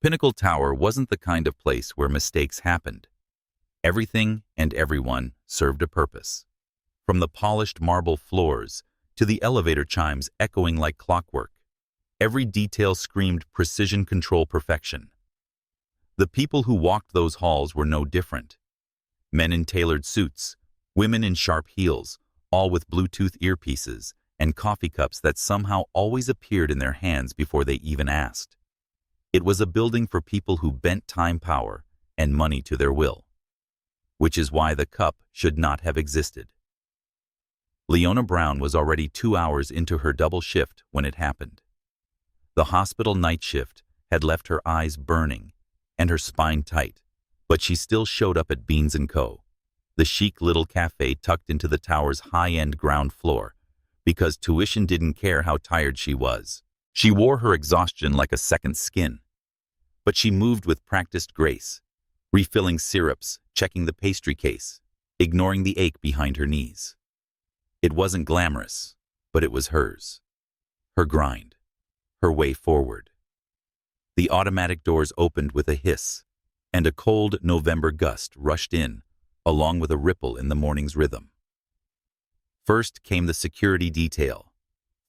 Pinnacle Tower wasn't the kind of place where mistakes happened. Everything and everyone served a purpose. From the polished marble floors to the elevator chimes echoing like clockwork, every detail screamed precision control perfection. The people who walked those halls were no different. Men in tailored suits, women in sharp heels, all with Bluetooth earpieces and coffee cups that somehow always appeared in their hands before they even asked. It was a building for people who bent time power and money to their will. Which is why the cup should not have existed. Leona Brown was already 2 hours into her double shift when it happened. The hospital night shift had left her eyes burning and her spine tight, but she still showed up at Beans & Co., the chic little cafe tucked into the tower's high-end ground floor, because tuition didn't care how tired she was. She wore her exhaustion like a second skin. But she moved with practiced grace, refilling syrups, checking the pastry case, ignoring the ache behind her knees. It wasn't glamorous, but it was hers. Her grind. Her way forward. The automatic doors opened with a hiss, and a cold November gust rushed in, along with a ripple in the morning's rhythm. First came the security detail,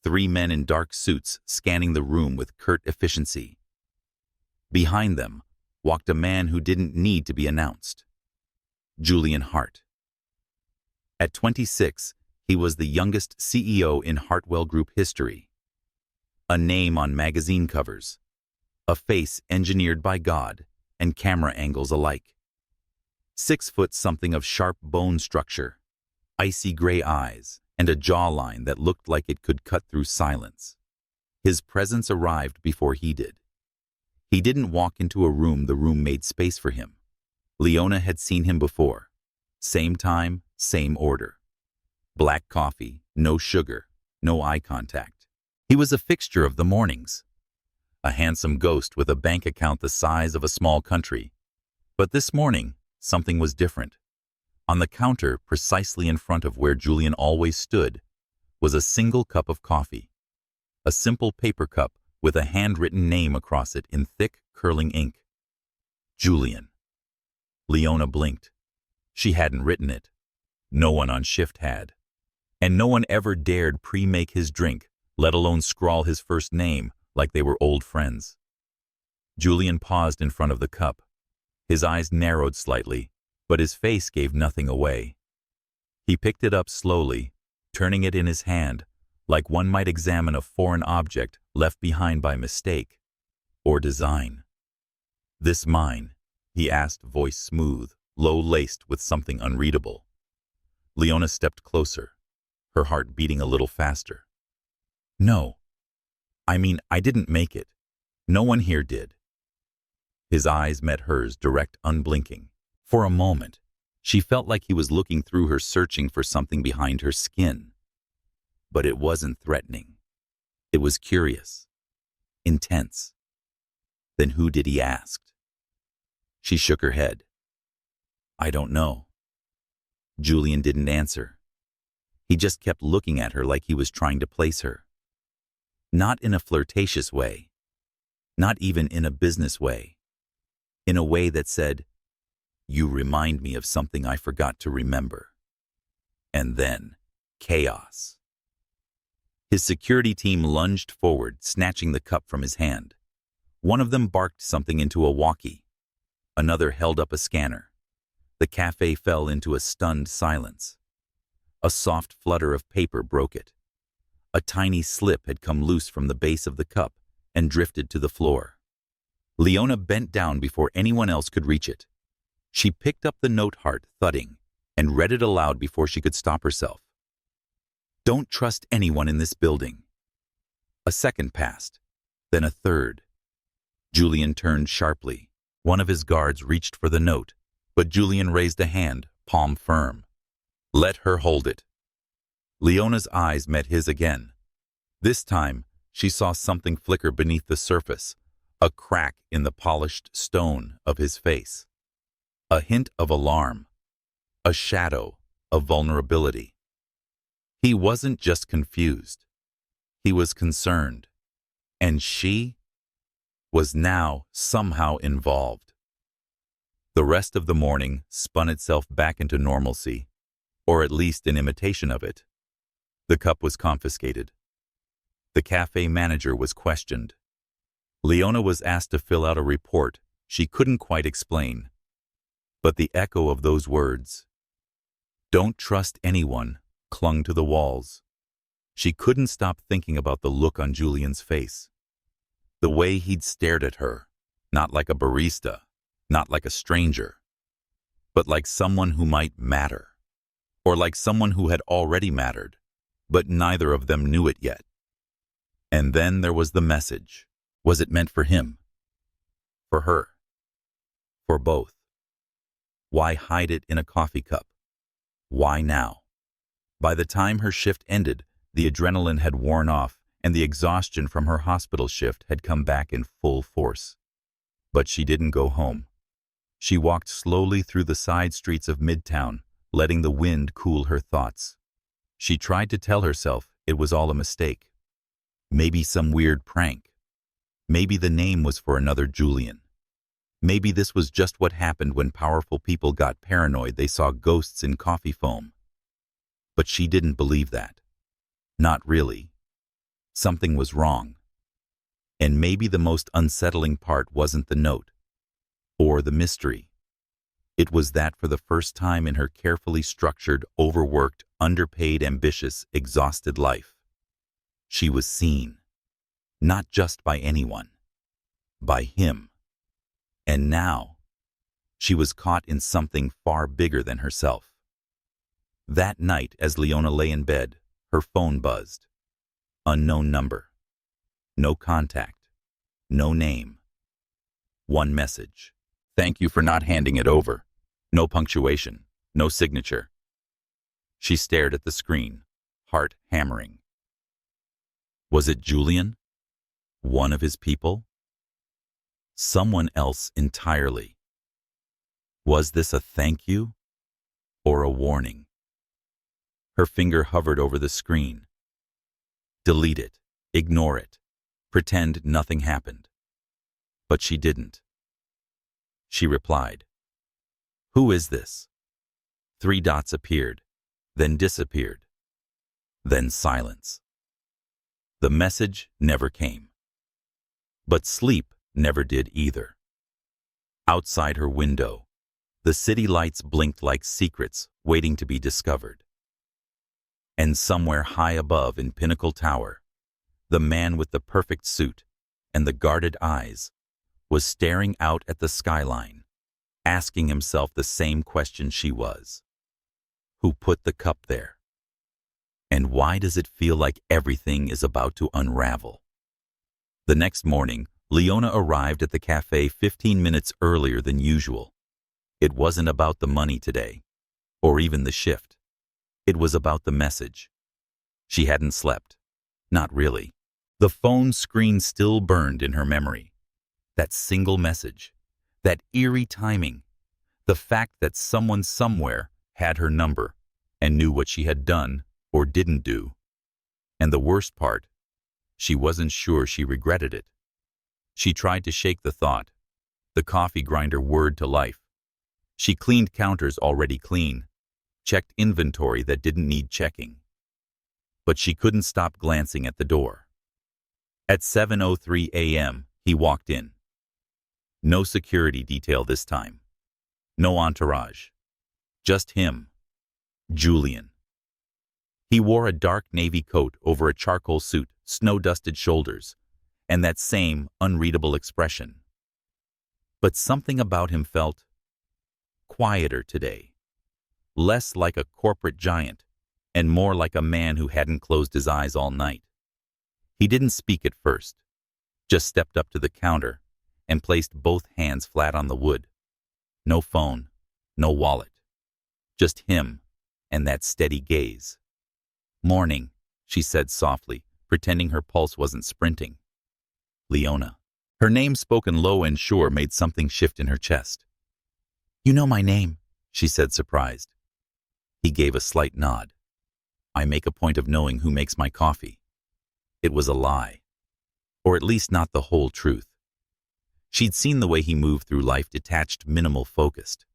3 men in dark suits scanning the room with curt efficiency. Behind them walked a man who didn't need to be announced. Julian Hart. At 26, he was the youngest CEO in Hartwell Group history. A name on magazine covers, a face engineered by God and camera angles alike. 6 foot something of sharp bone structure, icy gray eyes, and a jawline that looked like it could cut through silence. His presence arrived before he did. He didn't walk into a room, the room made space for him. Leona had seen him before. Same time, same order. Black coffee, no sugar, no eye contact. He was a fixture of the mornings. A handsome ghost with a bank account the size of a small country. But this morning, something was different. On the counter, precisely in front of where Julian always stood, was a single cup of coffee. A simple paper cup with a handwritten name across it in thick, curling ink. Julian. Leona blinked. She hadn't written it. No one on shift had. And no one ever dared pre-make his drink, let alone scrawl his first name like they were old friends. Julian paused in front of the cup. His eyes narrowed slightly, but his face gave nothing away. He picked it up slowly, turning it in his hand, like one might examine a foreign object left behind by mistake or design. "This mine?" he asked, voice smooth, low-laced with something unreadable. Leona stepped closer, her heart beating a little faster. "No. I mean, I didn't make it. No one here did." His eyes met hers, direct, unblinking. For a moment, she felt like he was looking through her, searching for something behind her skin. But it wasn't threatening. It was curious, intense. Then who did he ask? She shook her head. "I don't know." Julian didn't answer. He just kept looking at her like he was trying to place her. Not in a flirtatious way. Not even in a business way. In a way that said, "You remind me of something I forgot to remember." And then, chaos. His security team lunged forward, snatching the cup from his hand. One of them barked something into a walkie. Another held up a scanner. The cafe fell into a stunned silence. A soft flutter of paper broke it. A tiny slip had come loose from the base of the cup and drifted to the floor. Leona bent down before anyone else could reach it. She picked up the note, Hart thudding, and read it aloud before she could stop herself. "Don't trust anyone in this building." A second passed, then a third. Julian turned sharply. One of his guards reached for the note, but Julian raised a hand, palm firm. "Let her hold it." Leona's eyes met his again. This time, she saw something flicker beneath the surface, a crack in the polished stone of his face. A hint of alarm, a shadow of vulnerability. He wasn't just confused. He was concerned. And she was now somehow involved. The rest of the morning spun itself back into normalcy, or at least an imitation of it. The cup was confiscated. The cafe manager was questioned. Leona was asked to fill out a report she couldn't quite explain. But the echo of those words, "Don't trust anyone," clung to the walls. She couldn't stop thinking about the look on Julian's face. The way he'd stared at her, not like a barista, not like a stranger, but like someone who might matter, or like someone who had already mattered, but neither of them knew it yet. And then there was the message. Was it meant for him? For her? For both? Why hide it in a coffee cup? Why now? By the time her shift ended, the adrenaline had worn off and the exhaustion from her hospital shift had come back in full force. But she didn't go home. She walked slowly through the side streets of Midtown, letting the wind cool her thoughts. She tried to tell herself it was all a mistake. Maybe some weird prank. Maybe the name was for another Julian. Maybe this was just what happened when powerful people got paranoid they saw ghosts in coffee foam. But she didn't believe that. Not really. Something was wrong. And maybe the most unsettling part wasn't the note, or the mystery. It was that for the first time in her carefully structured, overworked, underpaid, ambitious, exhausted life, she was seen. Not just by anyone. By him. And now, she was caught in something far bigger than herself. That night, as Leona lay in bed, her phone buzzed. Unknown number. No contact. No name. One message. "Thank you for not handing it over." No punctuation. No signature. She stared at the screen, heart hammering. Was it Julian? One of his people? Someone else entirely? Was this a thank you or a warning? Her finger hovered over the screen. Delete it, ignore it, pretend nothing happened. But she didn't. She replied, "Who is this?" 3 dots appeared, then disappeared, then silence. The message never came. But sleep never did either. Outside her window, the city lights blinked like secrets waiting to be discovered. And somewhere high above in Pinnacle Tower, the man with the perfect suit and the guarded eyes was staring out at the skyline, asking himself the same question she was. Who put the cup there? And why does it feel like everything is about to unravel? The next morning, Leona arrived at the cafe 15 minutes earlier than usual. It wasn't about the money today, or even the shift. It was about the message. She hadn't slept. Not really. The phone screen still burned in her memory. That single message, that eerie timing, the fact that someone somewhere had her number and knew what she had done or didn't do. And the worst part, she wasn't sure she regretted it. She tried to shake the thought, the coffee grinder whirred to life. She cleaned counters already clean, checked inventory that didn't need checking. But she couldn't stop glancing at the door. At 7:03 a.m., he walked in. No security detail this time. No entourage. Just him, Julian. He wore a dark navy coat over a charcoal suit, snow-dusted shoulders, and that same unreadable expression. But something about him felt quieter today, less like a corporate giant, and more like a man who hadn't closed his eyes all night. He didn't speak at first, just stepped up to the counter and placed both hands flat on the wood. No phone, no wallet, just him and that steady gaze. "Morning," she said softly, pretending her pulse wasn't sprinting. Leona. Her name spoken low and sure made something shift in her chest. "You know my name," she said, surprised. He gave a slight nod. "I make a point of knowing who makes my coffee." It was a lie, or at least not the whole truth. She'd seen the way he moved through life, detached, minimal, focused.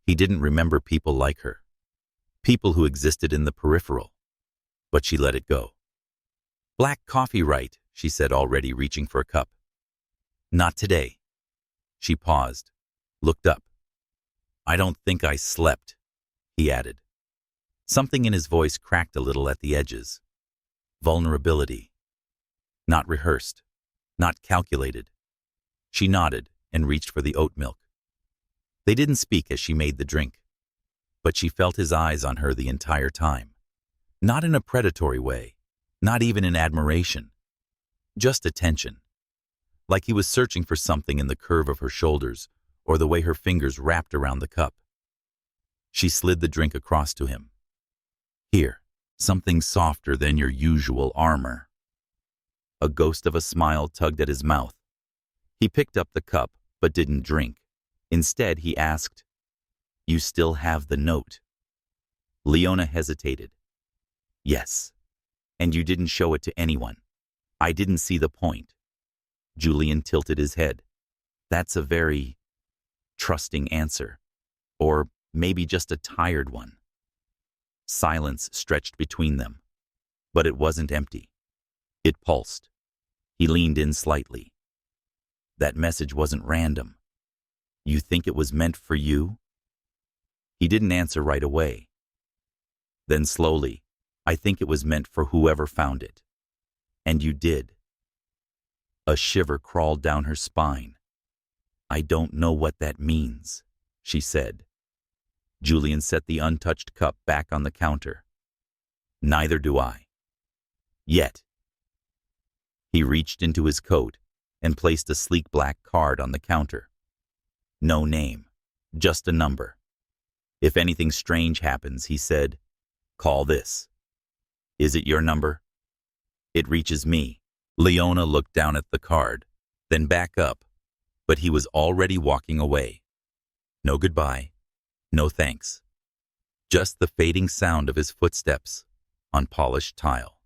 He didn't remember people like her, people who existed in the peripheral, but she let it go. "Black coffee, right?" she said, already reaching for a cup. "Not today." She paused, looked up. "I don't think I slept," he added. Something in his voice cracked a little at the edges. Vulnerability. Not rehearsed, not calculated. She nodded and reached for the oat milk. They didn't speak as she made the drink, but she felt his eyes on her the entire time. Not in a predatory way, not even in admiration. Just attention. Like he was searching for something in the curve of her shoulders or the way her fingers wrapped around the cup. She slid the drink across to him. "Here, something softer than your usual armor." A ghost of a smile tugged at his mouth. He picked up the cup, but didn't drink. Instead, he asked, "You still have the note?" Leona hesitated. "Yes. And you didn't show it to anyone." "I didn't see the point." Julian tilted his head. "That's a very trusting answer. Or maybe just a tired one." Silence stretched between them, but it wasn't empty. It pulsed. He leaned in slightly. "That message wasn't random. You think it was meant for you?" He didn't answer right away. Then slowly, "I think it was meant for whoever found it." "And you did." A shiver crawled down her spine. "I don't know what that means," she said. Julian set the untouched cup back on the counter. "Neither do I. Yet." He reached into his coat and placed a sleek black card on the counter. No name, just a number. "If anything strange happens," he said, "call this." "Is it your number?" "It reaches me." Leona looked down at the card, then back up, but he was already walking away. No goodbye, no thanks. Just the fading sound of his footsteps on polished tile.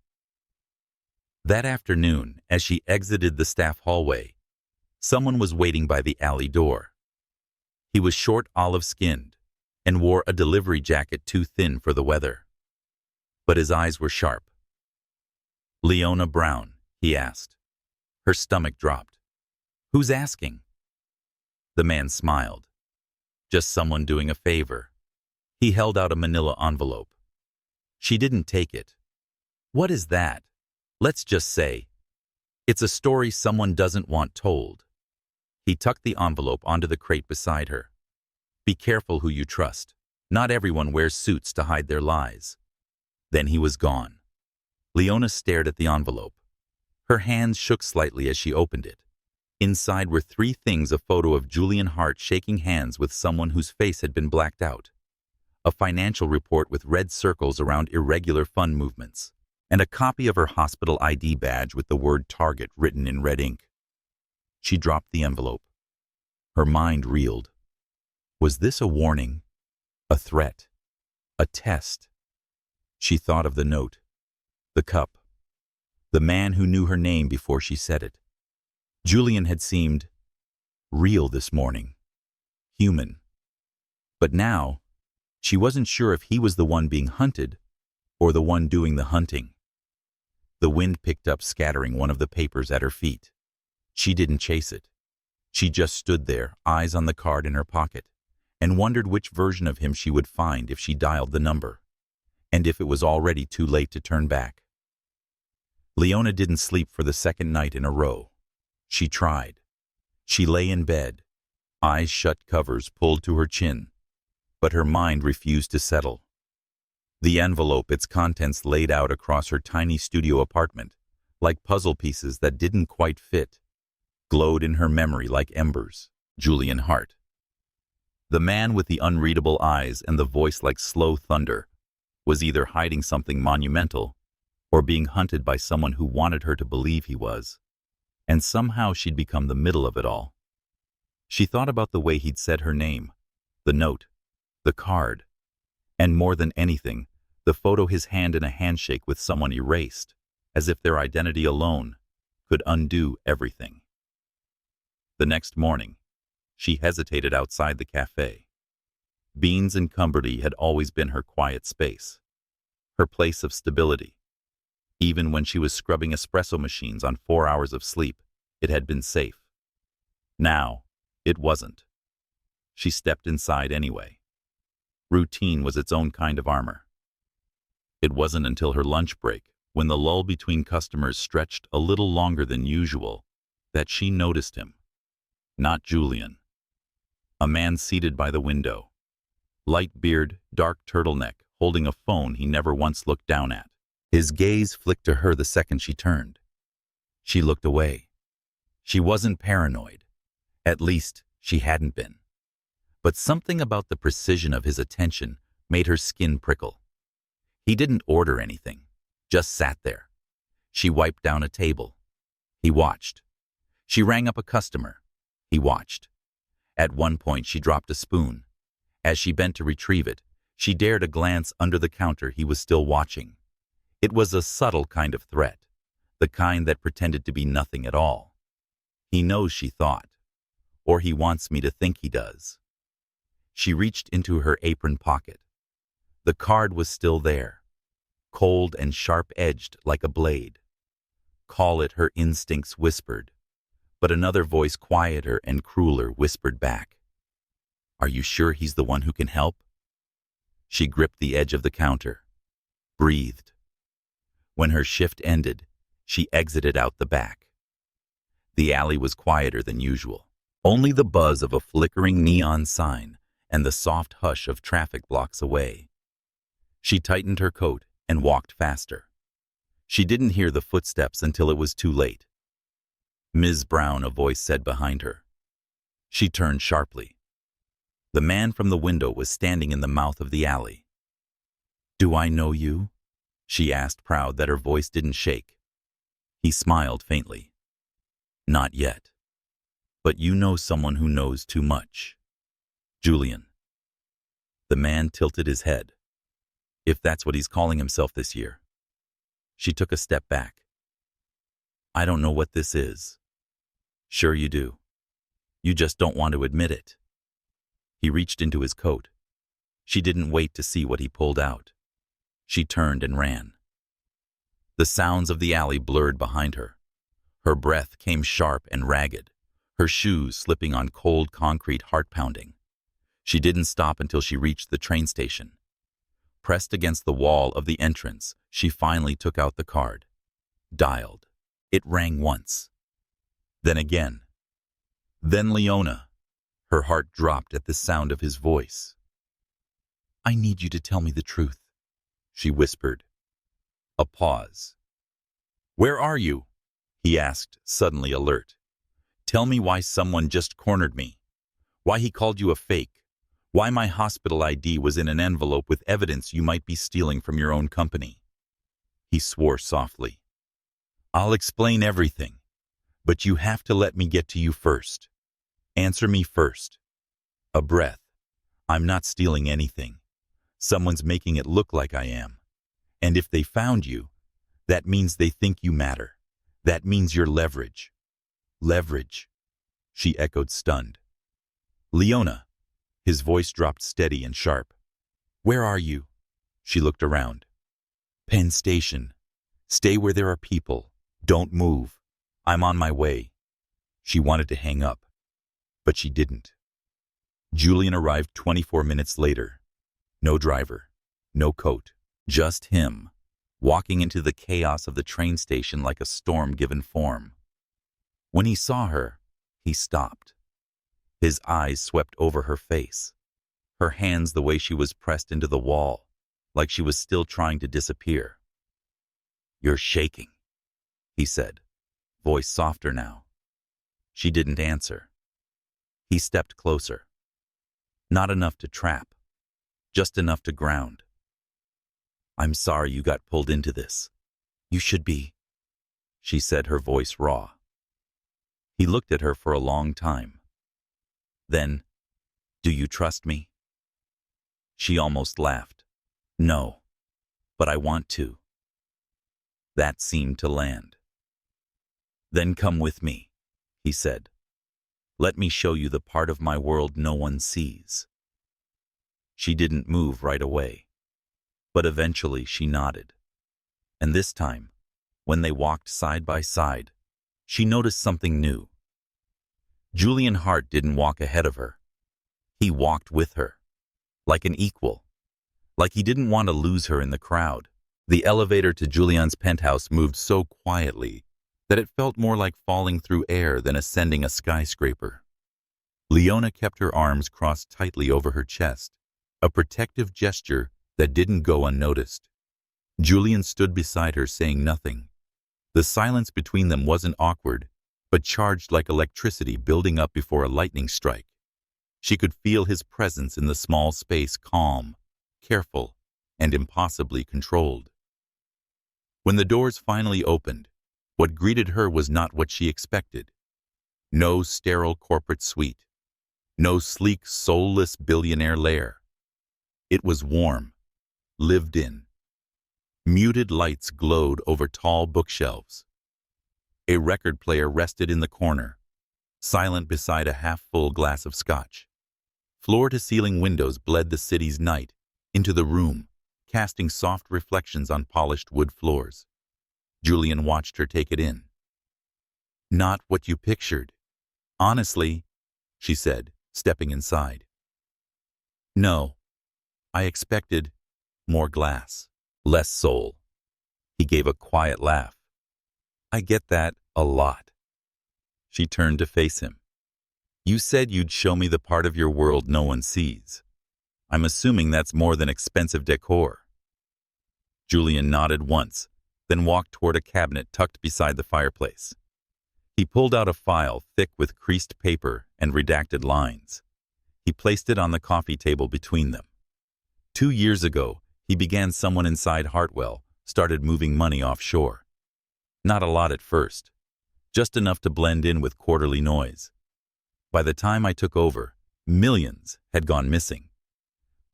That afternoon, as she exited the staff hallway, someone was waiting by the alley door. He was short, olive-skinned, and wore a delivery jacket too thin for the weather. But his eyes were sharp. "Leona Brown?" he asked. Her stomach dropped. "Who's asking?" The man smiled. "Just someone doing a favor." He held out a manila envelope. She didn't take it. "What is that?" "Let's just say, it's a story someone doesn't want told." He tucked the envelope onto the crate beside her. "Be careful who you trust. Not everyone wears suits to hide their lies." Then he was gone. Leona stared at the envelope. Her hands shook slightly as she opened it. Inside were three things: a photo of Julian Hart shaking hands with someone whose face had been blacked out, a financial report with red circles around irregular fund movements, and a copy of her hospital ID badge with the word Target written in red ink. She dropped the envelope. Her mind reeled. Was this a warning? A threat? A test? She thought of the note, the cup, the man who knew her name before she said it. Julian had seemed real this morning, human. But now, she wasn't sure if he was the one being hunted or the one doing the hunting. The wind picked up, scattering one of the papers at her feet. She didn't chase it. She just stood there, eyes on the card in her pocket, and wondered which version of him she would find if she dialed the number, and if it was already too late to turn back. Leona didn't sleep for the second night in a row. She tried. She lay in bed, eyes shut, covers pulled to her chin, but her mind refused to settle. The envelope, its contents laid out across her tiny studio apartment, like puzzle pieces that didn't quite fit, glowed in her memory like embers. Julian Hart. The man with the unreadable eyes and the voice like slow thunder was either hiding something monumental or being hunted by someone who wanted her to believe he was. And somehow she'd become the middle of it all. She thought about the way he'd said her name, the note, the card, and more than anything, the photo, his hand in a handshake with someone erased, as if their identity alone could undo everything. The next morning, she hesitated outside the cafe. Beans and Cumberty had always been her quiet space, her place of stability. Even when she was scrubbing espresso machines on 4 hours of sleep, it had been safe. Now, it wasn't. She stepped inside anyway. Routine was its own kind of armor. It wasn't until her lunch break, when the lull between customers stretched a little longer than usual, that she noticed him. Not Julian. A man seated by the window. Light beard, dark turtleneck, holding a phone he never once looked down at. His gaze flicked to her the second she turned. She looked away. She wasn't paranoid. At least, she hadn't been. But something about the precision of his attention made her skin prickle. He didn't order anything, just sat there. She wiped down a table. He watched. She rang up a customer. He watched. At one point, she dropped a spoon. As she bent to retrieve it, she dared a glance under the counter. He was still watching. It was a subtle kind of threat, the kind that pretended to be nothing at all. He knows, she thought, or he wants me to think he does. She reached into her apron pocket. The card was still there, cold and sharp-edged like a blade. Call it, her instincts whispered, but another voice, quieter and crueler, whispered back. Are you sure he's the one who can help? She gripped the edge of the counter, breathed. When her shift ended, she exited out the back. The alley was quieter than usual. Only the buzz of a flickering neon sign and the soft hush of traffic blocks away. She tightened her coat and walked faster. She didn't hear the footsteps until it was too late. Ms. Brown, a voice said behind her. She turned sharply. The man from the window was standing in the mouth of the alley. Do I know you? She asked, proud that her voice didn't shake. He smiled faintly. Not yet. But you know someone who knows too much. Julian. The man tilted his head. If that's what he's calling himself this year. She took a step back. I don't know what this is. Sure you do. You just don't want to admit it. He reached into his coat. She didn't wait to see what he pulled out. She turned and ran. The sounds of the alley blurred behind her. Her breath came sharp and ragged, her shoes slipping on cold concrete, heart-pounding. She didn't stop until she reached the train station. Pressed against the wall of the entrance, she finally took out the card. Dialed. It rang once. Then again. Then Leona. Her heart dropped at the sound of his voice. I need you to tell me the truth, she whispered. A pause. Where are you? He asked, suddenly alert. Tell me why someone just cornered me. Why he called you a fake. Why my hospital ID was in an envelope with evidence you might be stealing from your own company. He swore softly. I'll explain everything, but you have to let me get to you first. Answer me first. A breath. I'm not stealing anything. Someone's making it look like I am. And if they found you, that means they think you matter. That means you're leverage. Leverage, she echoed, stunned. Leona. His voice dropped steady and sharp. Where are you? She looked around. Penn Station. Stay where there are people. Don't move. I'm on my way. She wanted to hang up, but she didn't. Julian arrived 24 minutes later. No driver, no coat, just him, walking into the chaos of the train station like a storm given form. When he saw her, he stopped. His eyes swept over her face, her hands the way she was pressed into the wall, like she was still trying to disappear. You're shaking, he said, voice softer now. She didn't answer. He stepped closer. Not enough to trap, just enough to ground. I'm sorry you got pulled into this. You should be, she said, her voice raw. He looked at her for a long time. Then, do you trust me? She almost laughed. No, but I want to. That seemed to land. Then come with me, he said. Let me show you the part of my world no one sees." She didn't move right away, but eventually she nodded. And this time, when they walked side by side, she noticed something new. Julian Hart didn't walk ahead of her. He walked with her, like an equal, like he didn't want to lose her in the crowd. The elevator to Julian's penthouse moved so quietly that it felt more like falling through air than ascending a skyscraper. Leona kept her arms crossed tightly over her chest, a protective gesture that didn't go unnoticed. Julian stood beside her, saying nothing. The silence between them wasn't awkward, but charged like electricity building up before a lightning strike. She could feel his presence in the small space, calm, careful, and impossibly controlled. When the doors finally opened, what greeted her was not what she expected. No sterile corporate suite. No sleek, soulless billionaire lair. It was warm, lived in. Muted lights glowed over tall bookshelves. A record player rested in the corner, silent beside a half-full glass of scotch. Floor-to-ceiling windows bled the city's night into the room, casting soft reflections on polished wood floors. Julian watched her take it in. "Not what you pictured. Honestly," she said, stepping inside. "No. I expected more glass, less soul." He gave a quiet laugh. "I get that a lot." She turned to face him. "You said you'd show me the part of your world no one sees. I'm assuming that's more than expensive decor." Julian nodded once, then walked toward a cabinet tucked beside the fireplace. He pulled out a file thick with creased paper and redacted lines. He placed it on the coffee table between them. 2 years ago, he began someone inside Hartwell, started moving money offshore. Not a lot at first, just enough to blend in with quarterly noise. By the time I took over, millions had gone missing.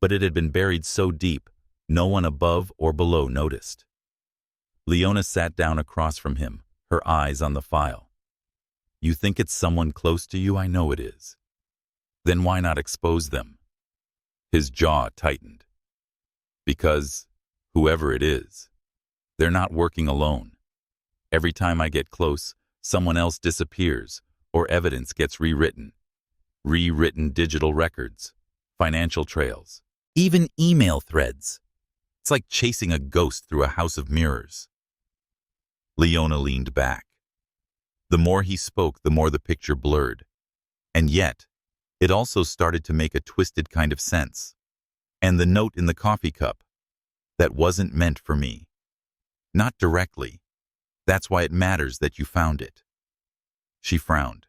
But it had been buried so deep, no one above or below noticed. Leona sat down across from him, her eyes on the file. "You think it's someone close to you? I know it is. Then why not expose them?" His jaw tightened. "Because, whoever it is, they're not working alone. Every time I get close, someone else disappears, or evidence gets rewritten. Rewritten digital records, financial trails, even email threads. It's like chasing a ghost through a house of mirrors." Leona leaned back. The more he spoke, the more the picture blurred. And yet, it also started to make a twisted kind of sense. And the note in the coffee cup, "That wasn't meant for me." Not directly. That's why it matters that you found it. She frowned.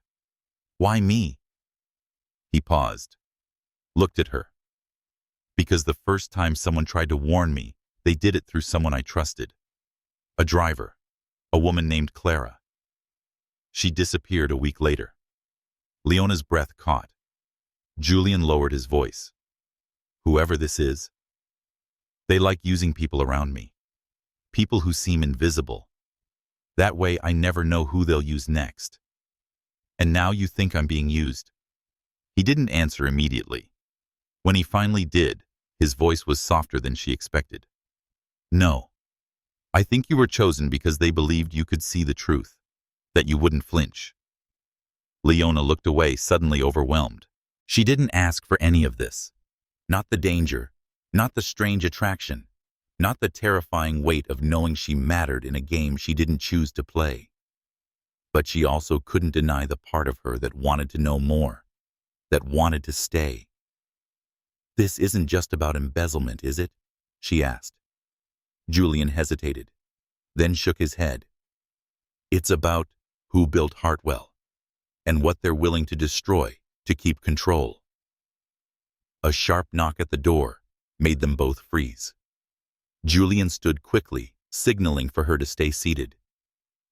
"Why me?" He paused, looked at her. "Because the first time someone tried to warn me, they did it through someone I trusted. A driver, a woman named Clara. She disappeared a week later." Leona's breath caught. Julian lowered his voice. "Whoever this is, they like using people around me. People who seem invisible. That way I never know who they'll use next. And now you think I'm being used?" He didn't answer immediately. When he finally did, his voice was softer than she expected. "No. I think you were chosen because they believed you could see the truth, that you wouldn't flinch." Leona looked away, suddenly overwhelmed. She didn't ask for any of this. Not the danger, not the strange attraction, not the terrifying weight of knowing she mattered in a game she didn't choose to play. But she also couldn't deny the part of her that wanted to know more, that wanted to stay. "This isn't just about embezzlement, is it?" she asked. Julian hesitated, then shook his head. "It's about who built Hartwell, and what they're willing to destroy to keep control." A sharp knock at the door made them both freeze. Julian stood quickly, signaling for her to stay seated.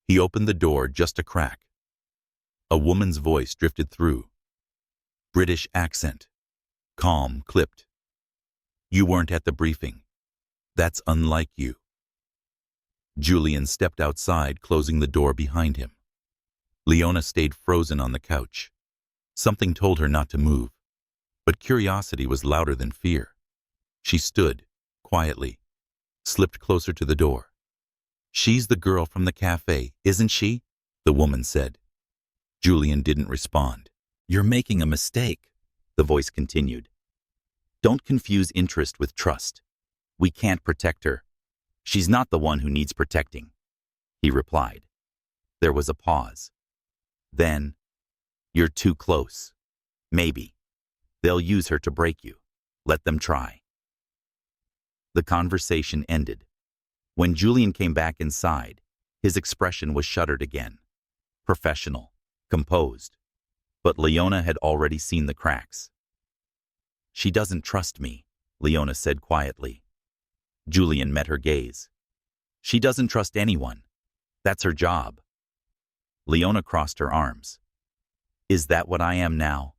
He opened the door just a crack. A woman's voice drifted through. British accent, calm, clipped. "You weren't at the briefing. That's unlike you." Julian stepped outside, closing the door behind him. Leona stayed frozen on the couch. Something told her not to move, but curiosity was louder than fear. She stood, quietly, slipped closer to the door. "She's the girl from the cafe, isn't she?" the woman said. Julian didn't respond. "You're making a mistake," the voice continued. "Don't confuse interest with trust. We can't protect her. She's not the one who needs protecting," he replied. There was a pause. Then, "You're too close. Maybe. They'll use her to break you. Let them try." The conversation ended. When Julian came back inside, his expression was shuttered again. Professional, composed. But Leona had already seen the cracks. "She doesn't trust me," Leona said quietly. Julian met her gaze. "She doesn't trust anyone. That's her job." Leona crossed her arms. "Is that what I am now?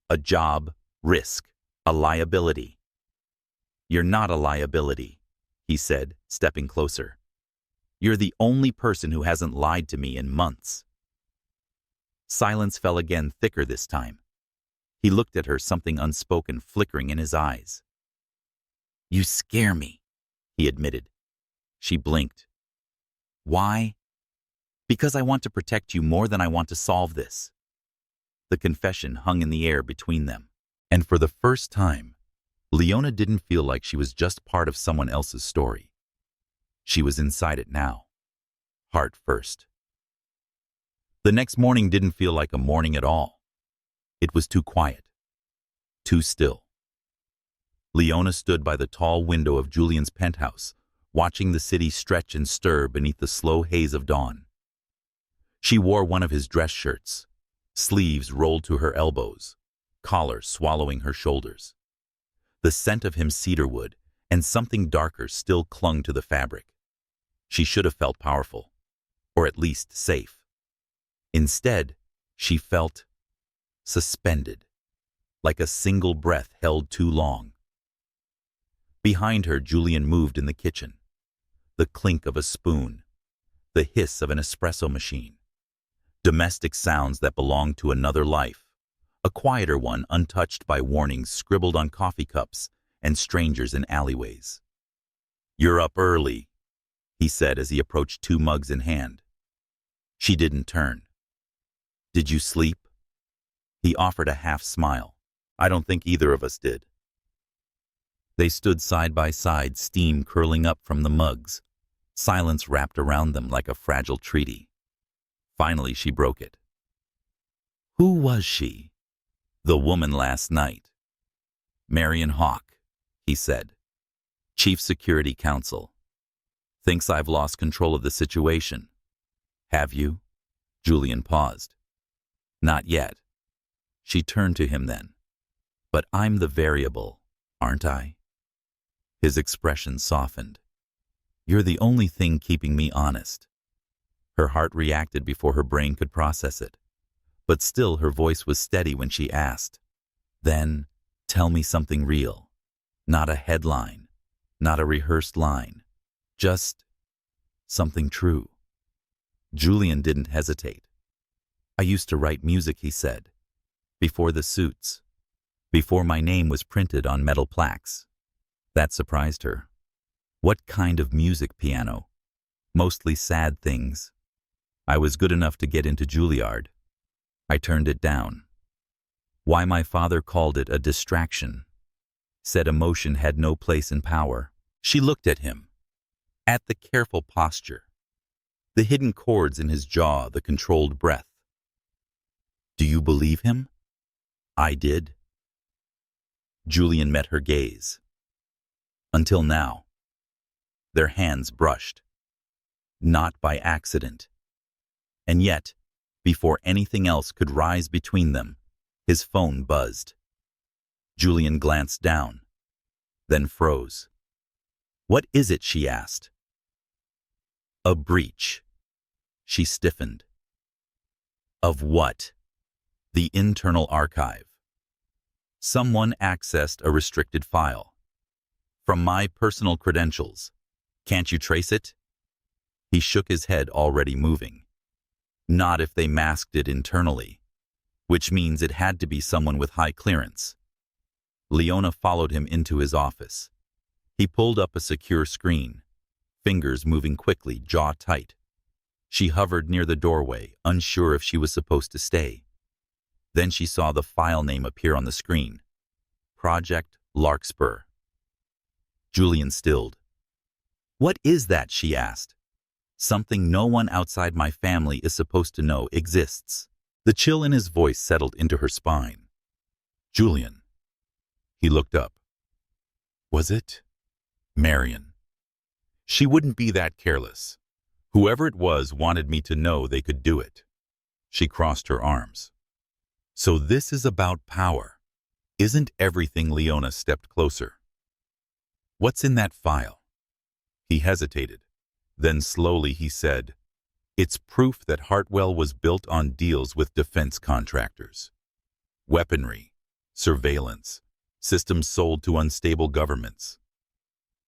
A job, risk, a liability?" "You're not a liability," he said, stepping closer. "You're the only person who hasn't lied to me in months." Silence fell again, thicker this time. He looked at her, something unspoken flickering in his eyes. "You scare me," he admitted. She blinked. "Why?" "Because I want to protect you more than I want to solve this." The confession hung in the air between them. And for the first time, Leona didn't feel like she was just part of someone else's story. She was inside it now. Heart first. The next morning didn't feel like a morning at all. It was too quiet. Too still. Leona stood by the tall window of Julian's penthouse, watching the city stretch and stir beneath the slow haze of dawn. She wore one of his dress shirts, sleeves rolled to her elbows, collar swallowing her shoulders. The scent of him cedarwood and something darker still clung to the fabric. She should have felt powerful, or at least safe. Instead, she felt suspended, like a single breath held too long. Behind her, Julian moved in the kitchen. The clink of a spoon, the hiss of an espresso machine. Domestic sounds that belonged to another life. A quieter one untouched by warnings scribbled on coffee cups and strangers in alleyways. "You're up early," he said as he approached, two mugs in hand. She didn't turn. "Did you sleep?" He offered a half smile. "I don't think either of us did." They stood side by side, steam curling up from the mugs. Silence wrapped around them like a fragile treaty. Finally, she broke it. "Who was she?" "The woman last night." "Marion Hawk," he said. "Chief Security Counsel. Thinks I've lost control of the situation." "Have you?" Julian paused. "Not yet." She turned to him then. "But I'm the variable, aren't I?" His expression softened. "You're the only thing keeping me honest." Her heart reacted before her brain could process it. But still her voice was steady when she asked, "Then, tell me something real. Not a headline, not a rehearsed line. Just something true." Julian didn't hesitate. "I used to write music," he said. "Before the suits. Before my name was printed on metal plaques." That surprised her. "What kind of music, piano?" "Mostly sad things. I was good enough to get into Juilliard. I turned it down. Why my father called it a distraction. Said emotion had no place in power." She looked at him, at the careful posture, the hidden chords in his jaw, the controlled breath. "Do you believe him?" "I did." Julian met her gaze. "Until now." Their hands brushed. Not by accident. And yet, before anything else could rise between them, his phone buzzed. Julian glanced down, then froze. "What is it?" she asked. "A breach." She stiffened. "Of what?" "The internal archive. Someone accessed a restricted file. From my personal credentials. Can't you trace it?" He shook his head, already moving. "Not if they masked it internally. which means it had to be someone with high clearance. Leona followed him into his office. He pulled up a secure screen, fingers moving quickly, jaw tight. She hovered near the doorway, unsure if she was supposed to stay. Then she saw the file name appear on the screen. Project Larkspur. Julian stilled. "What is that?" she asked. "Something no one outside my family is supposed to know exists." The chill in his voice settled into her spine. "Julian." He looked up. "Was it Marion?" "She wouldn't be that careless. Whoever it was wanted me to know they could do it." She crossed her arms. "So this is about power, isn't everything?" Leona stepped closer. "What's in that file?" He hesitated. Then slowly he said, "It's proof that Hartwell was built on deals with defense contractors. Weaponry, surveillance, systems sold to unstable governments."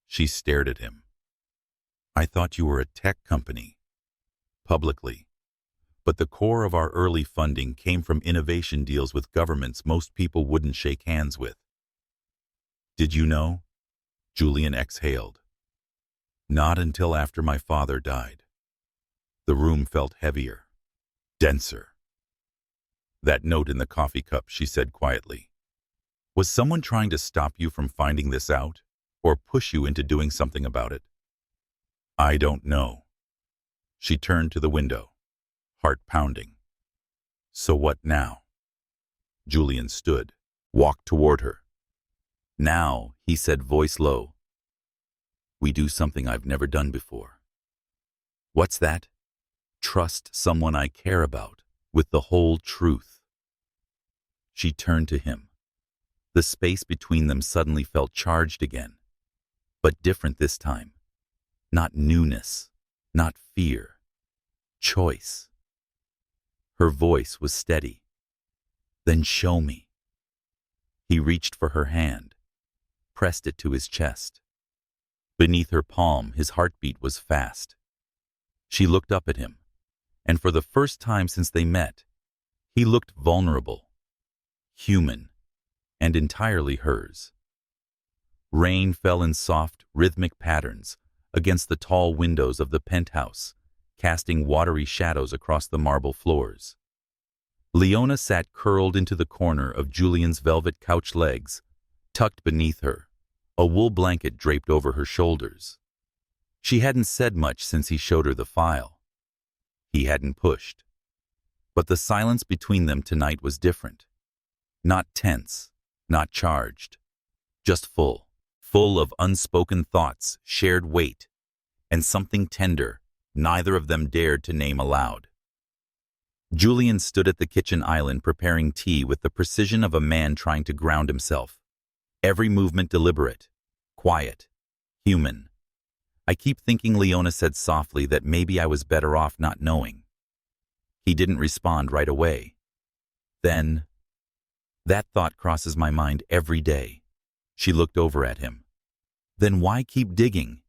She stared at him. "I thought you were a tech company." "Publicly. But the core of our early funding came from innovation deals with governments most people wouldn't shake hands with." "Did you know?" Julian exhaled. "Not until after my father died." The room felt heavier, denser. "That note in the coffee cup," she said quietly. "Was someone trying to stop you from finding this out, or push you into doing something about it?" "I don't know." She turned to the window, heart pounding. "So what now?" Julian stood, walked toward her. "Now," he said, voice low, "we do something I've never done before." "What's that?" "Trust someone I care about with the whole truth." She turned to him. The space between them suddenly felt charged again, but different this time. Not newness, not fear, choice. Her voice was steady. "Then show me." He reached for her hand, pressed it to his chest. Beneath her palm, his heartbeat was fast. She looked up at him, and for the first time since they met, he looked vulnerable, human, and entirely hers. Rain fell in soft, rhythmic patterns against the tall windows of the penthouse, casting watery shadows across the marble floors. Leona sat curled into the corner of Julian's velvet couch legs, tucked beneath her, a wool blanket draped over her shoulders. She hadn't said much since he showed her the file. He hadn't pushed. But the silence between them tonight was different. Not tense, not charged, just full of unspoken thoughts, shared weight, and something tender neither of them dared to name aloud. Julian stood at the kitchen island preparing tea with the precision of a man trying to ground himself. Every movement deliberate, quiet, human. "I keep thinking," Leona said softly, "that maybe I was better off not knowing." He didn't respond right away. Then, "That thought crosses my mind every day." She looked over at him. "Then why keep digging?"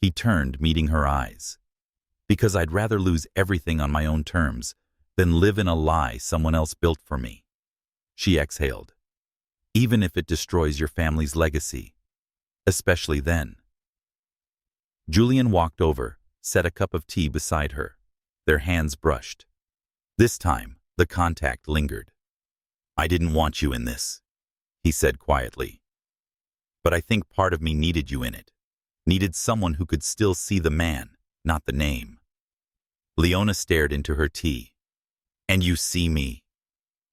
He turned, meeting her eyes. "Because I'd rather lose everything on my own terms than live in a lie someone else built for me." She exhaled. "Even if it destroys your family's legacy. Especially then." Julian walked over, set a cup of tea beside her. Their hands brushed. This time, the contact lingered. "I didn't want you in this," he said quietly. "But I think part of me needed you in it. Needed someone who could still see the man, not the name." Leona stared into her tea. "And you see me?"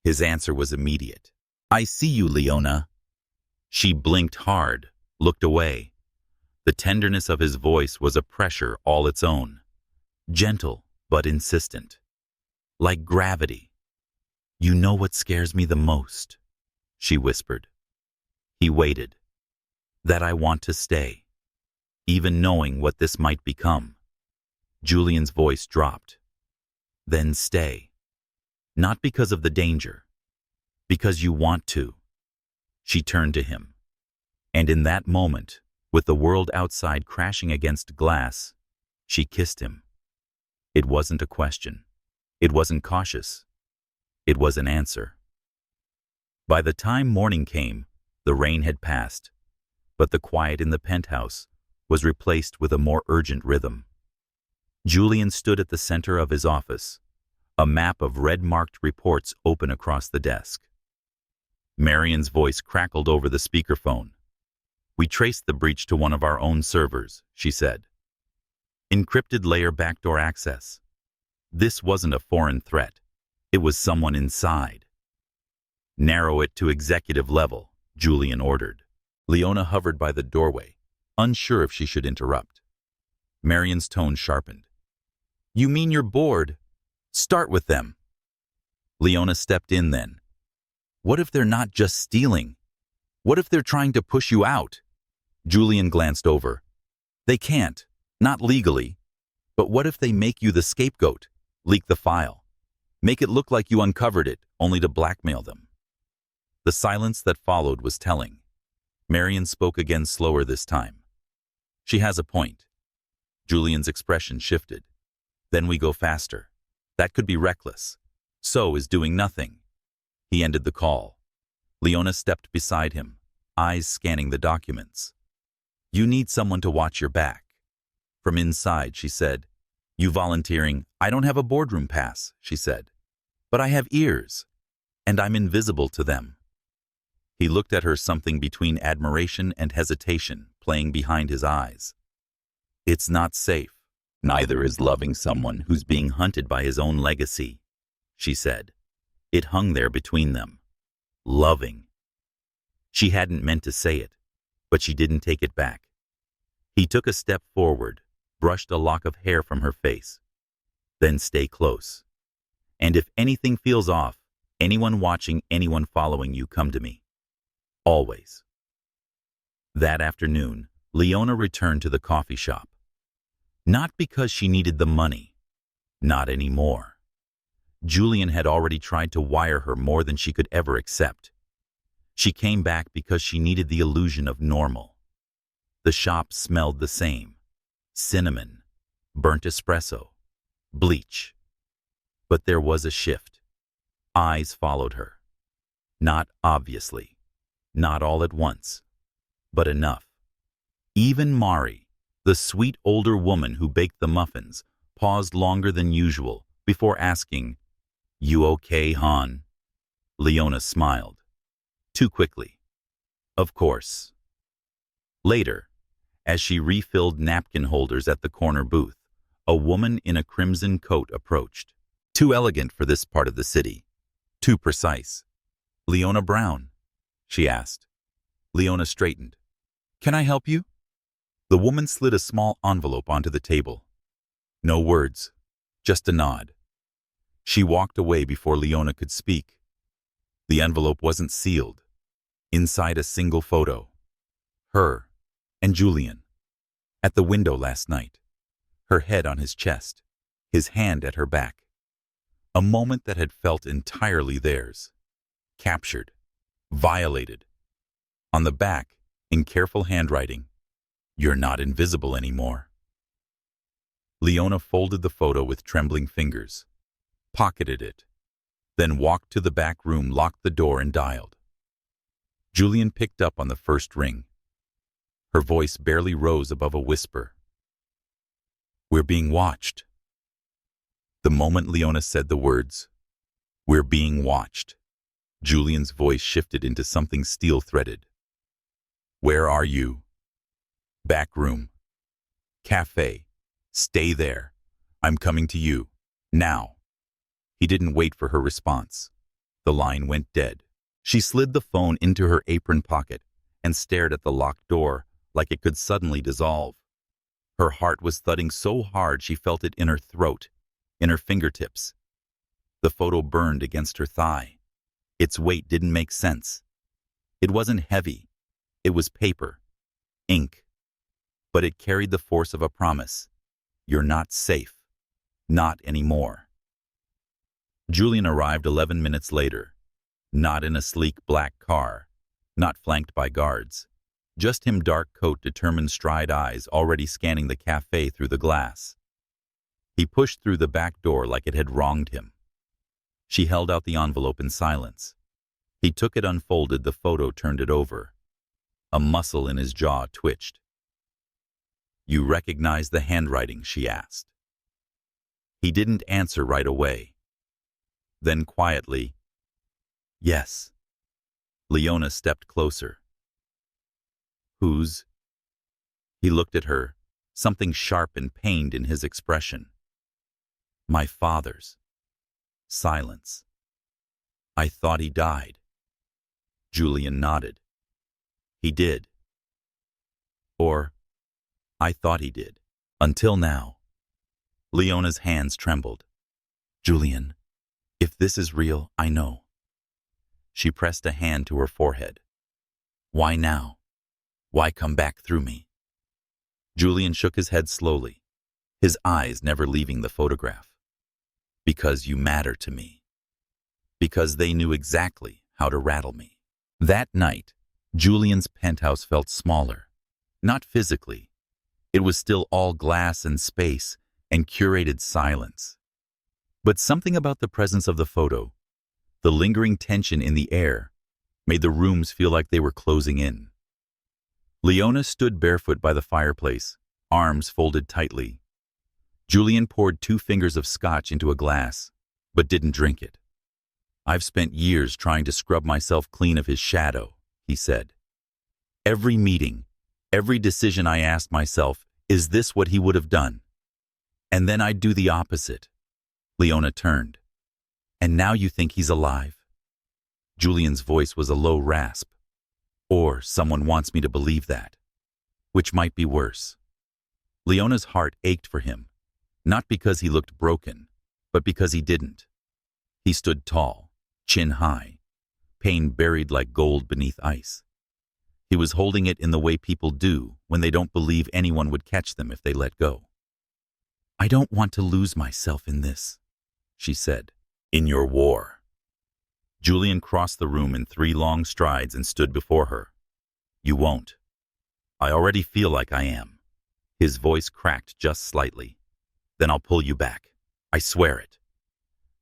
His answer was immediate. "I see you, Leona." She blinked hard, looked away. The tenderness of his voice was a pressure all its own, gentle but insistent. Like gravity. "You know what scares me the most," she whispered. He waited. "That I want to stay, even knowing what this might become." Julian's voice dropped. "Then stay. Not because of the danger, because you want to." She turned to him. And in that moment, with the world outside crashing against glass, she kissed him. It wasn't a question. It wasn't cautious. It was an answer. By the time morning came, the rain had passed, but the quiet in the penthouse was replaced with a more urgent rhythm. Julian stood at the center of his office, a map of red-marked reports open across the desk. Marion's voice crackled over the speakerphone. "We traced the breach to one of our own servers," she said. "Encrypted layer backdoor access. This wasn't a foreign threat. It was someone inside." "Narrow it to executive level," Julian ordered. Leona hovered by the doorway, unsure if she should interrupt. Marion's tone sharpened. "You mean you're bored? Start with them." Leona stepped in then. "What if they're not just stealing? What if they're trying to push you out?" Julian glanced over. "They can't, not legally. But what if they make you the scapegoat, leak the file, make it look like you uncovered it, only to blackmail them?" The silence that followed was telling. Marion spoke again, slower this time. "She has a point." Julian's expression shifted. "Then we go faster. That could be reckless. So is doing nothing." He ended the call. Leona stepped beside him, eyes scanning the documents. "You need someone to watch your back." From inside, she said. "You volunteering?" "I don't have a boardroom pass," she said. "But I have ears, and I'm invisible to them." He looked at her, something between admiration and hesitation playing behind his eyes. "It's not safe. Neither is loving someone who's being hunted by his own legacy," she said. It hung there between them. Loving. She hadn't meant to say it, but she didn't take it back. He took a step forward, brushed a lock of hair from her face. "Then stay close. And if anything feels off, anyone watching, anyone following you, come to me. Always." That afternoon, Leona returned to the coffee shop. Not because she needed the money. Not anymore. Julian had already tried to wire her more than she could ever accept. She came back because she needed the illusion of normal. The shop smelled the same. Cinnamon, burnt espresso, bleach. But there was a shift. Eyes followed her. Not obviously. Not all at once. But enough. Even Mari, the sweet older woman who baked the muffins, paused longer than usual before asking, "You okay, hon?" Leona smiled. Too quickly. "Of course." Later, as she refilled napkin holders at the corner booth, a woman in a crimson coat approached. "Too elegant for this part of the city. Too precise." "Leona Brown?" she asked. Leona straightened. "Can I help you?" The woman slid a small envelope onto the table. No words, just a nod. She walked away before Leona could speak. The envelope wasn't sealed. Inside, a single photo. Her and Julian. At the window last night. Her head on his chest, his hand at her back. A moment that had felt entirely theirs. Captured. Violated. On the back, in careful handwriting, "You're not invisible anymore." Leona folded the photo with trembling fingers, pocketed it, then walked to the back room, locked the door, and dialed. Julian picked up on the first ring. Her voice barely rose above a whisper. "We're being watched." The moment Leona said the words, "We're being watched," Julian's voice shifted into something steel-threaded. "Where are you?" "Back room. Cafe. Stay there. I'm coming to you. Now." He didn't wait for her response. The line went dead. She slid the phone into her apron pocket and stared at the locked door like it could suddenly dissolve. Her heart was thudding so hard she felt it in her throat, in her fingertips. The photo burned against her thigh. Its weight didn't make sense. It wasn't heavy. It was paper. Ink. But it carried the force of a promise. You're not safe. Not anymore. Julian arrived 11 minutes later. Not in a sleek black car. Not flanked by guards. Just him, dark coat, determined stride eyes already scanning the cafe through the glass. He pushed through the back door like it had wronged him. She held out the envelope in silence. He took it, unfolded the photo, turned it over. A muscle in his jaw twitched. "You recognize the handwriting?" she asked. He didn't answer right away. Then quietly, "Yes." Leona stepped closer. "Whose?" He looked at her, something sharp and pained in his expression. "My father's." Silence. "I thought he died." Julian nodded. "He did." Or, "I thought he did. Until now." Leona's hands trembled. "Julian, if this is real, I know." She pressed a hand to her forehead. "Why now? Why come back through me?" Julian shook his head slowly, his eyes never leaving the photograph. "Because you matter to me. Because they knew exactly how to rattle me." That night, Julian's penthouse felt smaller. Not physically. It was still all glass and space and curated silence. But something about the presence of the photo, the lingering tension in the air, made the rooms feel like they were closing in. Leona stood barefoot by the fireplace, arms folded tightly. Julian poured 2 fingers of scotch into a glass, but didn't drink it. "I've spent years trying to scrub myself clean of his shadow," he said. "Every meeting, every decision I asked myself, is this what he would have done? And then I'd do the opposite." Leona turned. "And now you think he's alive?" Julian's voice was a low rasp. "Or someone wants me to believe that, which might be worse." Leona's heart ached for him, not because he looked broken, but because he didn't. He stood tall, chin high, pain buried like gold beneath ice. He was holding it in the way people do when they don't believe anyone would catch them if they let go. "I don't want to lose myself in this," she said. "In your war." Julian crossed the room in 3 long strides and stood before her. "You won't. I already feel like I am." His voice cracked just slightly. "Then I'll pull you back. I swear it."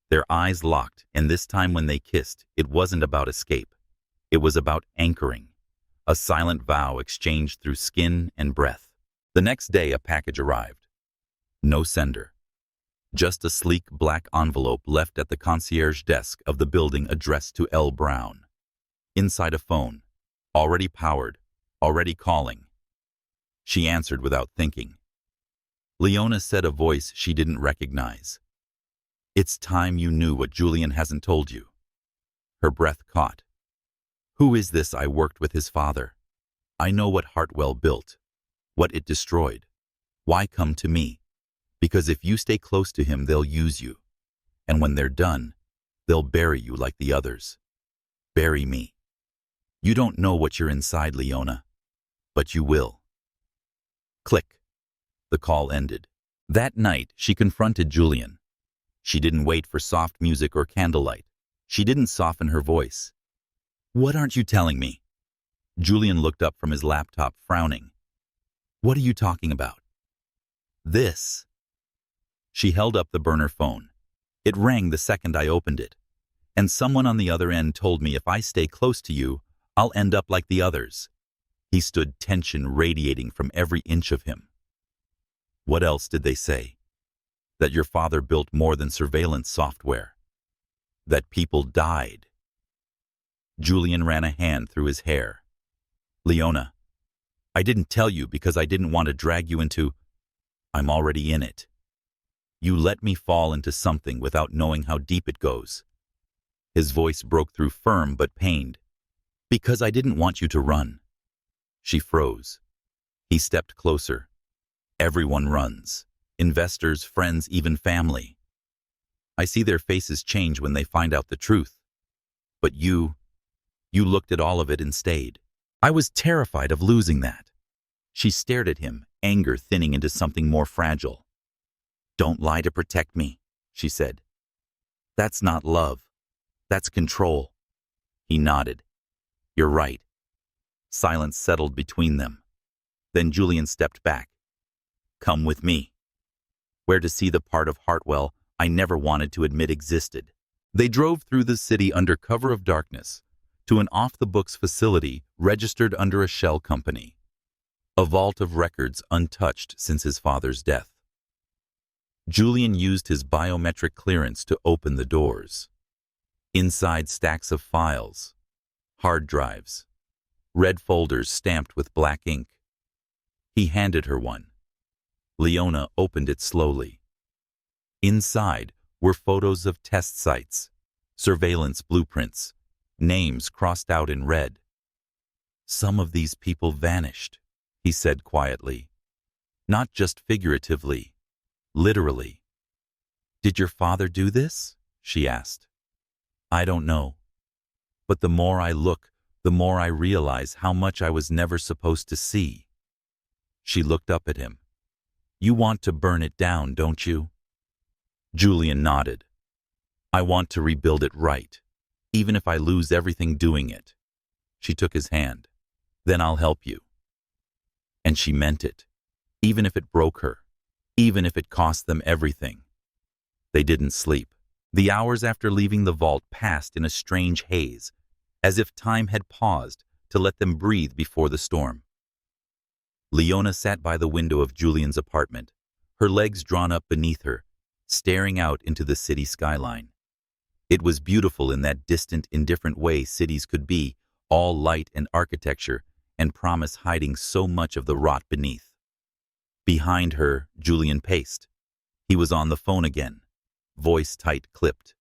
Their eyes locked, and this time when they kissed, it wasn't about escape. It was about anchoring, a silent vow exchanged through skin and breath. The next day, a package arrived. No sender. Just a sleek black envelope left at the concierge desk of the building addressed to L. Brown. Inside, a phone, already powered, already calling. She answered without thinking. Leona said, a voice she didn't recognize. "It's time you knew what Julian hasn't told you." Her breath caught. "Who is this? I worked with his father. I know what Hartwell built, what it destroyed. Why come to me? Because if you stay close to him, they'll use you. And when they're done, they'll bury you like the others. Bury me. You don't know what you're inside, Leona, but you will." Click. The call ended. That night, she confronted Julian. She didn't wait for soft music or candlelight. She didn't soften her voice. "What aren't you telling me?" Julian looked up from his laptop, frowning. "What are you talking about?" "This." She held up the burner phone. It rang the second I opened it. "And someone on the other end told me if I stay close to you, I'll end up like the others." He stood, tension radiating from every inch of him. "What else did they say? That your father built more than surveillance software. That people died." Julian ran a hand through his hair. "Leona, I didn't tell you because I didn't want to drag you into... I'm already in it. You let me fall into something without knowing how deep it goes." His voice broke through, firm but pained. "Because I didn't want you to run." She froze. He stepped closer. "Everyone runs. Investors, friends, even family. I see their faces change when they find out the truth. But you looked at all of it and stayed. I was terrified of losing that." She stared at him, anger thinning into something more fragile. "Don't lie to protect me," she said. "That's not love. That's control." He nodded. "You're right." Silence settled between them. Then Julian stepped back. "Come with me." Where to see the part of Hartwell I never wanted to admit existed. They drove through the city under cover of darkness to an off-the-books facility registered under a shell company, a vault of records untouched since his father's death. Julian used his biometric clearance to open the doors. Inside, stacks of files, hard drives, red folders stamped with black ink. He handed her one. Leona opened it slowly. Inside were photos of test sites, surveillance blueprints, names crossed out in red. Some of these people vanished, he said quietly. Not just figuratively, literally. Did your father do this? She asked. I don't know. But the more I look, the more I realize how much I was never supposed to see. She looked up at him. You want to burn it down, don't you? Julian nodded. I want to rebuild it right, even if I lose everything doing it. She took his hand. Then I'll help you. And she meant it, even if it broke her, even if it cost them everything. They didn't sleep. The hours after leaving the vault passed in a strange haze, as if time had paused to let them breathe before the storm. Leona sat by the window of Julian's apartment, her legs drawn up beneath her, staring out into the city skyline. It was beautiful in that distant, indifferent way cities could be, all light and architecture, and promise hiding so much of the rot beneath. Behind her, Julian paced. He was on the phone again, voice tight-clipped.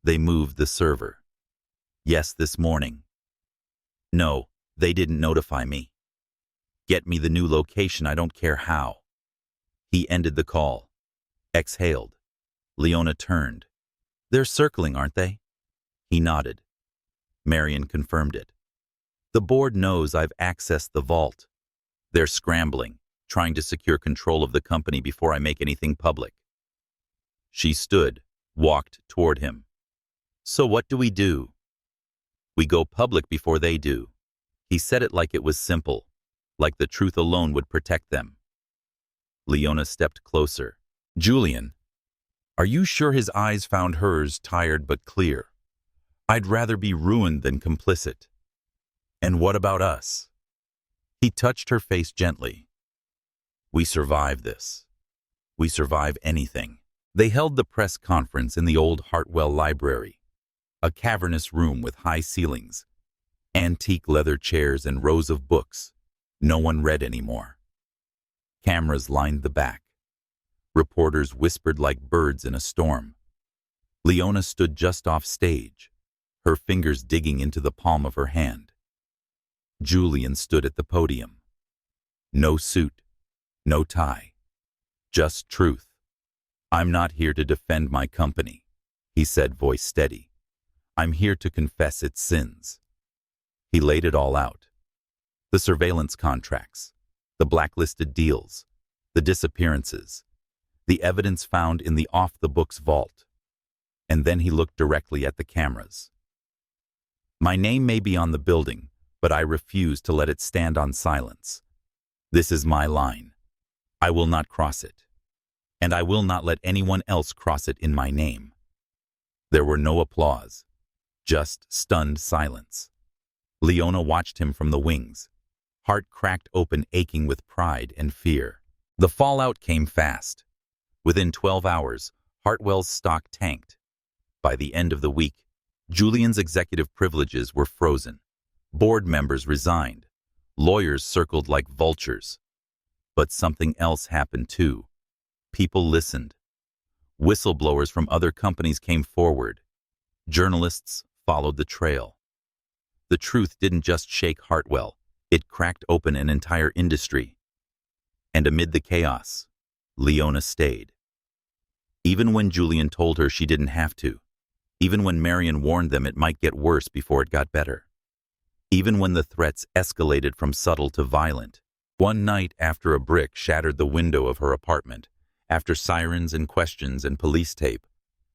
They moved the server. Yes, this morning. No, they didn't notify me. Get me the new location, I don't care how. He ended the call. Exhaled. Leona turned. They're circling, aren't they? He nodded. Marion confirmed it. The board knows I've accessed the vault. They're scrambling, trying to secure control of the company before I make anything public. She stood, walked toward him. So what do? We go public before they do. He said it like it was simple, like the truth alone would protect them. Leona stepped closer. Julian, are you sure? His eyes found hers, tired but clear. I'd rather be ruined than complicit. And what about us? He touched her face gently. We survive this. We survive anything. They held the press conference in the old Hartwell Library, a cavernous room with high ceilings, antique leather chairs and rows of books. No one read anymore. Cameras lined the back. Reporters whispered like birds in a storm. Leona stood just off stage, her fingers digging into the palm of her hand. Julian stood at the podium. No suit, no tie, just truth. I'm not here to defend my company, he said, voice steady. I'm here to confess its sins. He laid it all out. The surveillance contracts, the blacklisted deals, the disappearances, the evidence found in the off-the-books vault. And then he looked directly at the cameras. My name may be on the building, but I refuse to let it stand on silence. This is my line. I will not cross it. And I will not let anyone else cross it in my name. There were no applause, just stunned silence. Leona watched him from the wings, heart cracked open, aching with pride and fear. The fallout came fast. Within 12 hours, Hartwell's stock tanked. By the end of the week, Julian's executive privileges were frozen. Board members resigned. Lawyers circled like vultures. But something else happened too. People listened. Whistleblowers from other companies came forward. Journalists followed the trail. The truth didn't just shake Hartwell, it cracked open an entire industry. And amid the chaos, Leona stayed. Even when Julian told her she didn't have to. Even when Marion warned them it might get worse before it got better. Even when the threats escalated from subtle to violent. One night after a brick shattered the window of her apartment, after sirens and questions and police tape,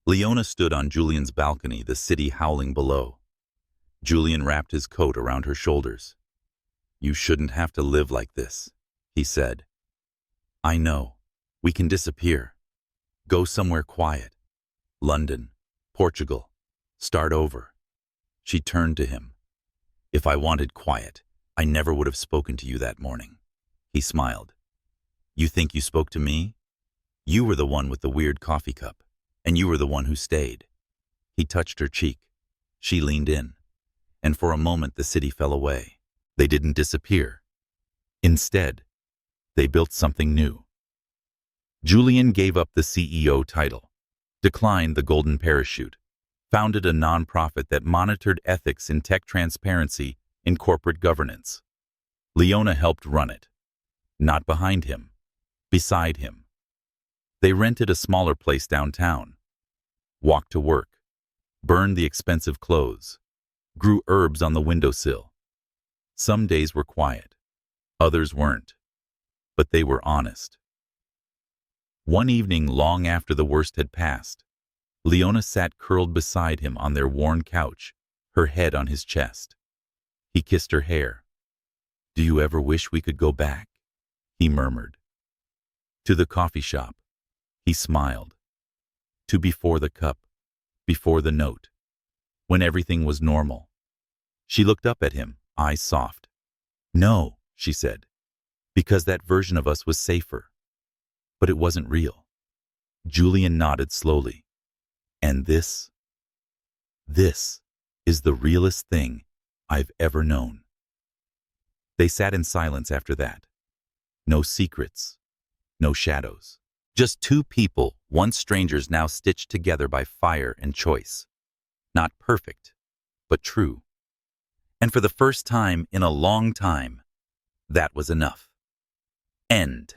Leona stood on Julian's balcony, the city howling below. Julian wrapped his coat around her shoulders. You shouldn't have to live like this, he said. I know. We can disappear. Go somewhere quiet. London. Portugal. Start over. She turned to him. If I wanted quiet, I never would have spoken to you that morning. He smiled. You think you spoke to me? You were the one with the weird coffee cup, and you were the one who stayed. He touched her cheek. She leaned in, and for a moment the city fell away. They didn't disappear. Instead, they built something new. Julian gave up the CEO title, declined the golden parachute, founded a nonprofit that monitored ethics in tech transparency in corporate governance. Leona helped run it, not behind him, beside him. They rented a smaller place downtown, walked to work, burned the expensive clothes, grew herbs on the windowsill. Some days were quiet, others weren't, but they were honest. One evening, long after the worst had passed, Leona sat curled beside him on their worn couch, her head on his chest. He kissed her hair. Do you ever wish we could go back? He murmured. To the coffee shop. He smiled. To before the cup, before the note, when everything was normal. She looked up at him, eyes soft. No, she said, because that version of us was safer. But it wasn't real. Julian nodded slowly. And this is the realest thing I've ever known. They sat in silence after that. No secrets, no shadows. Just two people, once strangers, now stitched together by fire and choice. Not perfect, but true. And for the first time in a long time, that was enough. End.